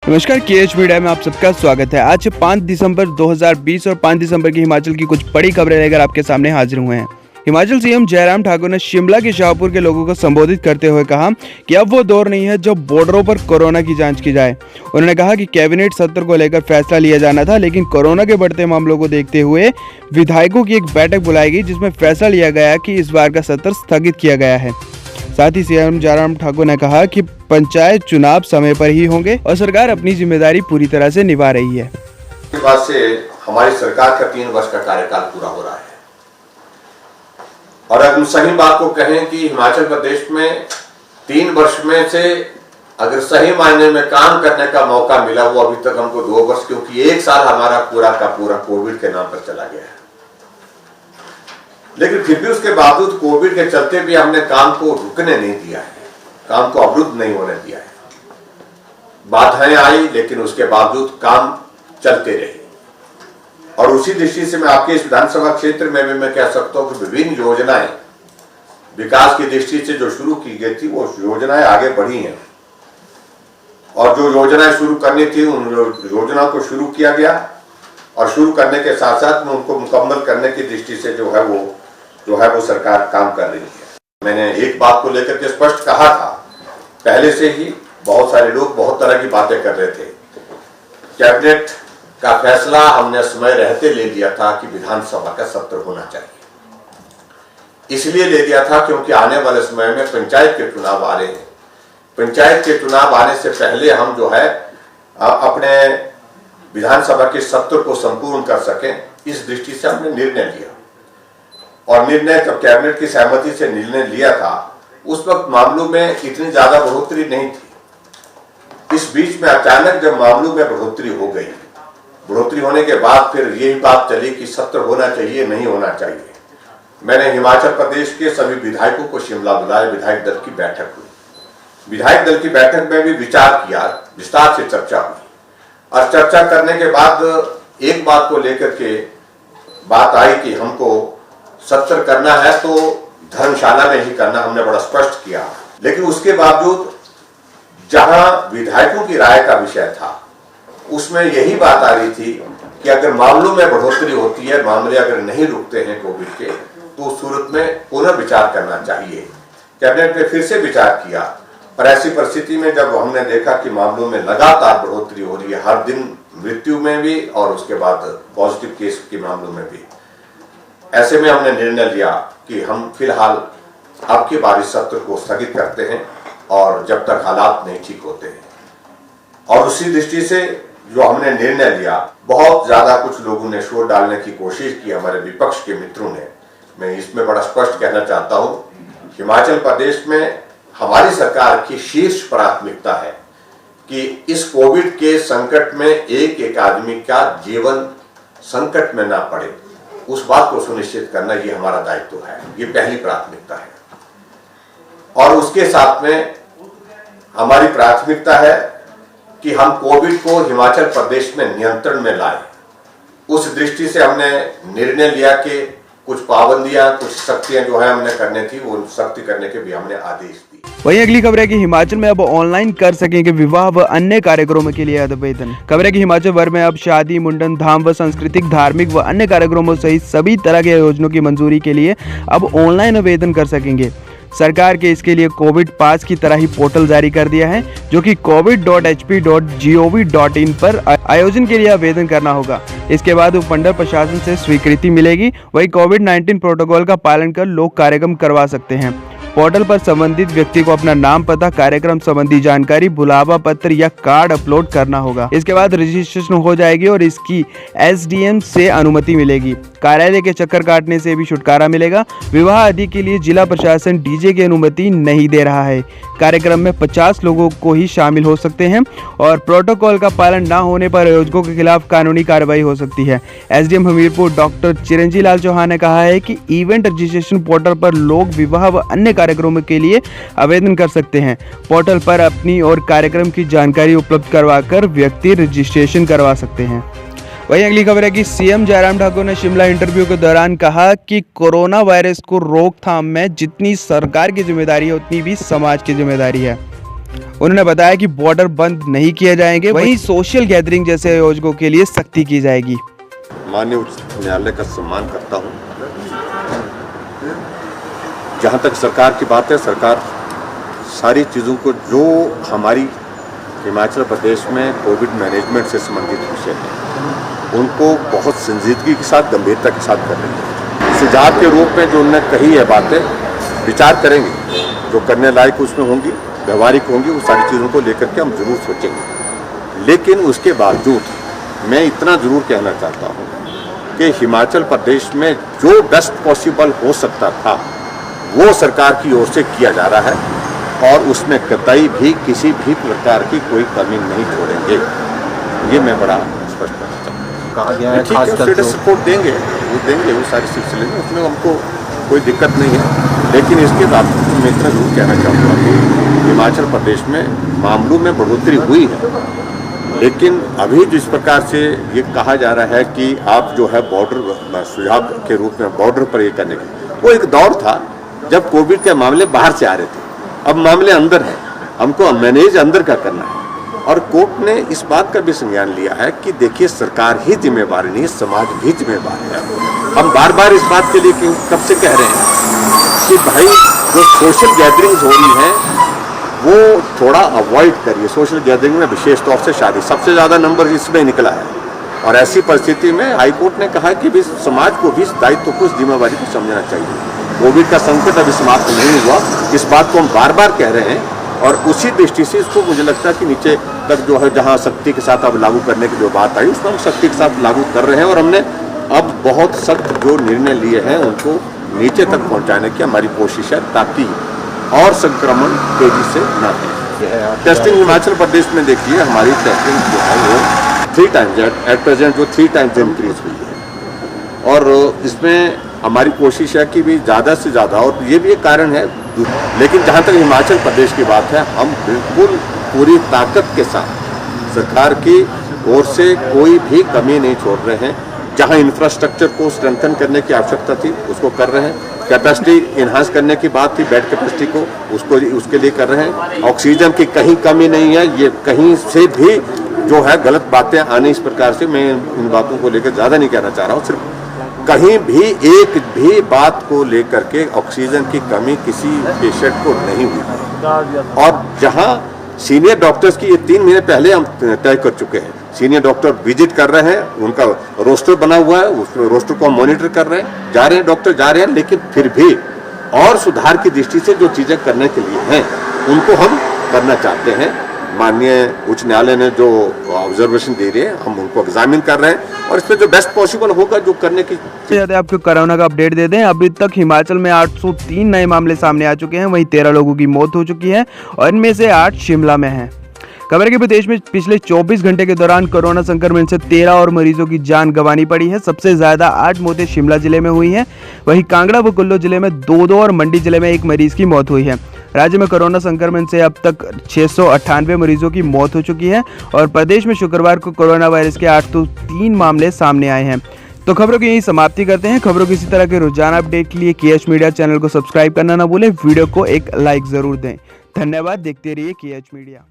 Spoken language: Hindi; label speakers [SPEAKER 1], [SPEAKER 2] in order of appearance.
[SPEAKER 1] नमस्कार, केएच मीडिया में आप सबका स्वागत है। आज 5 दिसंबर 2020 और 5 दिसंबर की हिमाचल की कुछ बड़ी खबरें लेकर आपके सामने हाजिर हुए हैं। हिमाचल सीएम जयराम ठाकुर ने शिमला के शाहपुर के लोगों को संबोधित करते हुए कहा कि अब वो दौर नहीं है जब बॉर्डरों पर कोरोना की जांच की जाए। उन्होंने कहा कि कैबिनेट सत्र को लेकर फैसला लिया जाना था, लेकिन कोरोना के बढ़ते मामलों को देखते हुए विधायकों की एक बैठक बुलाई गई, जिसमें फैसला लिया गया कि इस बार का सत्र स्थगित किया गया है। साथ ही सीएम जयराम ठाकुर ने कहा कि पंचायत चुनाव समय पर ही होंगे और सरकार अपनी जिम्मेदारी पूरी तरह से निभा रही है।
[SPEAKER 2] इसके बाद से हमारी सरकार का 3 वर्ष का कार्यकाल पूरा हो रहा है और अगर हम सही बात को कहें कि हिमाचल प्रदेश में 3 वर्ष में से अगर सही मायने में काम करने का मौका मिला वो अभी तक हमको 2 वर्ष, क्योंकि 1 साल हमारा पूरा का पूरा कोविड के नाम पर चला गया है। लेकिन फिर भी उसके बावजूद कोविड के चलते भी हमने काम को रुकने नहीं दिया है, काम को अवरुद्ध नहीं होने दिया है। बाधाएं आई लेकिन उसके बावजूद काम चलते रहे और उसी दृष्टि से मैं आपके इस विधानसभा क्षेत्र में भी मैं कह सकता हूं कि विभिन्न योजनाएं विकास की दृष्टि से जो शुरू की गई थी वो योजनाएं आगे बढ़ी हैं और जो योजनाएं शुरू करनी थी उन योजनाओं को शुरू किया गया और शुरू करने के साथ साथ में उनको मुकम्मल करने की दृष्टि से जो है वो सरकार काम कर रही है। मैंने एक बात को लेकर के स्पष्ट कहा था, पहले से ही बहुत सारे लोग बहुत तरह की बातें कर रहे थे। कैबिनेट का फैसला हमने समय रहते ले लिया था कि विधानसभा का सत्र होना चाहिए। इसलिए ले लिया था क्योंकि आने वाले समय में पंचायत के चुनाव आ रहे हैं। पंचायत के चुनाव आने से पहले हम जो है अपने विधानसभा के सत्र को संपूर्ण कर सकें, इस दृष्टि से हमने निर्णय लिया और निर्णय जब कैबिनेट की सहमति से निर्णय लिया था उस वक्त मामलों में इतनी ज्यादा बढ़ोतरी नहीं थी। इस बीच में अचानक जब मामलों में बढ़ोतरी हो गई, बढ़ोतरी होने के बाद फिर यही बात चली कि सत्र होना चाहिए नहीं होना चाहिए। मैंने हिमाचल प्रदेश के सभी विधायकों को शिमला बुलाया, विधायक दल की बैठक हुई। विधायक दल की बैठक में भी विचार किया, विस्तार से चर्चा हुई और चर्चा करने के बाद एक बात को लेकर के बात आई कि हमको सत्र करना है तो धर्मशाला में ही करना, हमने बड़ा स्पष्ट किया। लेकिन उसके बावजूद जहां विधायकों की राय का विषय था उसमें यही बात आ रही थी कि अगर मामलों में बढ़ोतरी होती है, मामले अगर नहीं रुकते हैं कोविड के, तो उस सूरत में पुनः विचार करना चाहिए। कैबिनेट ने फिर से विचार किया और ऐसी परिस्थिति में जब हमने देखा कि मामलों में लगातार बढ़ोतरी हो रही है, हर दिन मृत्यु में भी और उसके बाद पॉजिटिव केस के मामलों में भी, ऐसे में हमने निर्णय लिया कि हम फिलहाल अब की बार इस सत्र को स्थगित करते हैं और जब तक हालात नहीं ठीक होते हैं। और उसी दृष्टि से जो हमने निर्णय लिया, बहुत ज्यादा कुछ लोगों ने शोर डालने की कोशिश की, हमारे विपक्ष के मित्रों ने। मैं इसमें बड़ा स्पष्ट कहना चाहता हूं, हिमाचल प्रदेश में हमारी सरकार की शीर्ष प्राथमिकता है कि इस कोविड के संकट में एक आदमी का जीवन संकट में ना पड़े, उस बात को सुनिश्चित करना ये हमारा दायित्व है, ये पहली प्राथमिकता है। और उसके साथ में हमारी प्राथमिकता है कि हम कोविड को हिमाचल प्रदेश में नियंत्रण में लाएं। उस दृष्टि से हमने निर्णय लिया कि कुछ पाबंदियां, कुछ सख्तियां जो है हमने करनी थी, वो सख्ती करने के भी हमने आदेश दिए।
[SPEAKER 1] वहीं अगली खबर है कि हिमाचल में अब ऑनलाइन कर सकेंगे विवाह व अन्य कार्यक्रमों के लिए आवेदन। खबर है कि हिमाचल भर में अब शादी, मुंडन, धाम व सांस्कृतिक, धार्मिक व अन्य कार्यक्रमों सहित सभी तरह के आयोजनों की मंजूरी के लिए अब ऑनलाइन आवेदन कर सकेंगे। सरकार के इसके लिए कोविड पास की तरह ही पोर्टल जारी कर दिया है, जो कि covid.hp.gov.in पर आयोजन के लिए आवेदन करना होगा। इसके बाद उपमंडल प्रशासन से स्वीकृति मिलेगी। वही कोविड-19 प्रोटोकॉल का पालन कर लोग कार्यक्रम करवा सकते हैं। पोर्टल पर संबंधित व्यक्ति को अपना नाम, पता, कार्यक्रम संबंधी जानकारी, बुलावा पत्र या कार्ड अपलोड करना होगा। इसके बाद रजिस्ट्रेशन हो जाएगी और इसकी एसडीएम से अनुमति मिलेगी। कार्यालय के चक्कर काटने से भी छुटकारा मिलेगा। विवाह आदि के लिए जिला प्रशासन डीजे की अनुमति नहीं दे रहा है। कार्यक्रम में 50 लोगों को ही शामिल हो सकते हैं और प्रोटोकॉल का पालन न होने पर आयोजकों के खिलाफ कानूनी कार्रवाई हो सकती है। एसडीएम हमीरपुर डॉक्टर चिरंजी लाल चौहान ने कहा है कि इवेंट रजिस्ट्रेशन पोर्टल पर लोग विवाह व अन्य कार्यक्रमों के लिए आवेदन कर सकते हैं। पोर्टल पर अपनी और कार्यक्रम की जानकारी उपलब्ध करवाकर व्यक्ति रजिस्ट्रेशन करवा सकते हैं। वहीं अगली खबर है कि सीएम जयराम ठाकुर ने शिमला इंटरव्यू के दौरान कहा कि कोरोना वायरस को रोकथाम में जितनी सरकार की जिम्मेदारी है उतनी भी समाज की जिम्मेदारी है। उन्होंने बताया कि बॉर्डर बंद नहीं किए जाएंगे, वहीं सोशल गैदरिंग जैसे आयोजकों के लिए सख्ती की जाएगी।
[SPEAKER 3] माननीय उच्च न्यायालय का सम्मान करता हूं। जहां तक सरकार की बात है, सरकार सारी चीज़ों को जो हमारी हिमाचल प्रदेश में कोविड मैनेजमेंट से संबंधित विषय है उनको बहुत संजीदगी के साथ, गंभीरता के साथ कर रही है। सुझाव के रूप में जो उन्होंने कही है बातें, विचार करेंगे, जो करने लायक उसमें होंगी, व्यवहारिक होंगी, वो सारी चीज़ों को लेकर के हम जरूर सोचेंगे। लेकिन उसके बावजूद मैं इतना जरूर कहना चाहता हूँ कि हिमाचल प्रदेश में जो बेस्ट पॉसिबल हो सकता था वो सरकार की ओर से किया जा रहा है और उसमें कतई भी किसी भी प्रकार की कोई कमी नहीं छोड़ेंगे। ये मैं बड़ा स्पष्ट करना चाहता हूँ।
[SPEAKER 4] कहा गया है
[SPEAKER 3] ठीक है, स्टेटस सपोर्ट देंगे वो सारे सिलसिले में, उसमें हमको कोई दिक्कत नहीं है। लेकिन इसके बाद मैं इतना जरूर कहना चाहूँगा कि हिमाचल प्रदेश में मामलों में बढ़ोतरी हुई है, लेकिन अभी जिस प्रकार से ये कहा जा रहा है कि आप जो है बॉर्डर सुझाव के रूप में बॉर्डर पर ये करने के, वो एक दौर था जब कोविड के मामले बाहर से आ रहे थे, अब मामले अंदर हैं, हमको मैनेज अंदर का करना है। और कोर्ट ने इस बात का भी संज्ञान लिया है कि देखिए सरकार ही जिम्मेवार नहीं, समाज भी जिम्मेवार है। हम बार बार इस बात के लिए कब से कह रहे हैं कि भाई जो सोशल गैदरिंग्स हो रही हैं वो थोड़ा अवॉइड करिए। सोशल गैदरिंग में विशेष तौर से शादी, सबसे ज़्यादा नंबर इसमें निकला है। और ऐसी परिस्थिति में हाईकोर्ट ने कहा कि भी समाज को भी इस दायित्व को, इस जिम्मेवारी को समझना चाहिए। कोविड का संकट अभी समाप्त नहीं हुआ, इस बात को हम बार बार कह रहे हैं और उसी दृष्टि से इसको मुझे लगता है कि नीचे तक जो है जहाँ सख्ती के साथ अब लागू करने की जो बात आई उसको हम सख्ती के साथ लागू कर रहे हैं और हमने अब बहुत सख्त जो निर्णय लिए हैं उनको नीचे तक पहुँचाने की हमारी कोशिश है ताकि और संक्रमण तेजी से न हो। टेस्टिंग हिमाचल प्रदेश में देखिए हमारी टेस्टिंग जो है वो 3 टाइम्स एट प्रेजेंट जो 3 टाइम्स इंक्रीज हुई है और इसमें हमारी कोशिश है कि भी ज़्यादा से ज़्यादा, और ये भी एक कारण है, लेकिन जहाँ तक हिमाचल प्रदेश की बात है हम बिल्कुल पूरी ताकत के साथ सरकार की ओर से कोई भी कमी नहीं छोड़ रहे हैं। जहाँ इंफ्रास्ट्रक्चर को स्ट्रेंथन करने की आवश्यकता थी उसको कर रहे हैं, कैपेसिटी इन्हांस करने की बात थी, बेड कैपेसिटी को उसके लिए कर रहे हैं। ऑक्सीजन की कहीं कमी नहीं है, ये कहीं से भी जो है गलत बातें आने इस प्रकार से, मैं इन बातों को लेकर ज़्यादा नहीं कहना चाह रहा हूँ। सिर्फ कहीं भी एक भी बात को लेकर के ऑक्सीजन की कमी किसी पेशेंट को नहीं हुई। और जहाँ सीनियर डॉक्टर्स की ये 3 महीने पहले हम तय कर चुके हैं, सीनियर डॉक्टर विजिट कर रहे हैं, उनका रोस्टर बना हुआ है, उस रोस्टर को हम मॉनिटर कर रहे हैं, जा रहे हैं डॉक्टर जा रहे हैं, लेकिन फिर भी और सुधार की दृष्टि से जो चीज़ें करने के लिए हैं उनको हम करना चाहते हैं। माननीय उच्च न्यायालय ने जो ऑब्जर्वेशन दे रही है हम उनको एग्जामिन कर रहे हैं और इसमें जो बेस्ट पॉसिबल होगा जो करने की।
[SPEAKER 1] आपको कोरोना का अपडेट दे दें, अभी तक हिमाचल में 803 नए मामले सामने आ चुके हैं, वहीं 13 लोगों की मौत हो चुकी है और इनमें से 8 शिमला में हैं। खबर है कि प्रदेश में पिछले 24 घंटे के दौरान कोरोना संक्रमण से 13 और मरीजों की जान गंवानी पड़ी है। सबसे ज्यादा 8 मौतें शिमला जिले में हुई हैं, वहीं कांगड़ा व कुल्लू जिले में 2 और मंडी जिले में 1 मरीज की मौत हुई है। राज्य में कोरोना संक्रमण से अब तक 698 मरीजों की मौत हो चुकी है और प्रदेश में शुक्रवार को कोरोना वायरस के 803 मामले सामने आए हैं। तो खबरों की यही समाप्ति करते हैं। खबरों की इसी तरह के रोजाना अपडेट के लिए KH मीडिया चैनल को सब्सक्राइब करना ना भूलें, वीडियो को एक लाइक जरूर दें। धन्यवाद, देखते रहिए KH मीडिया।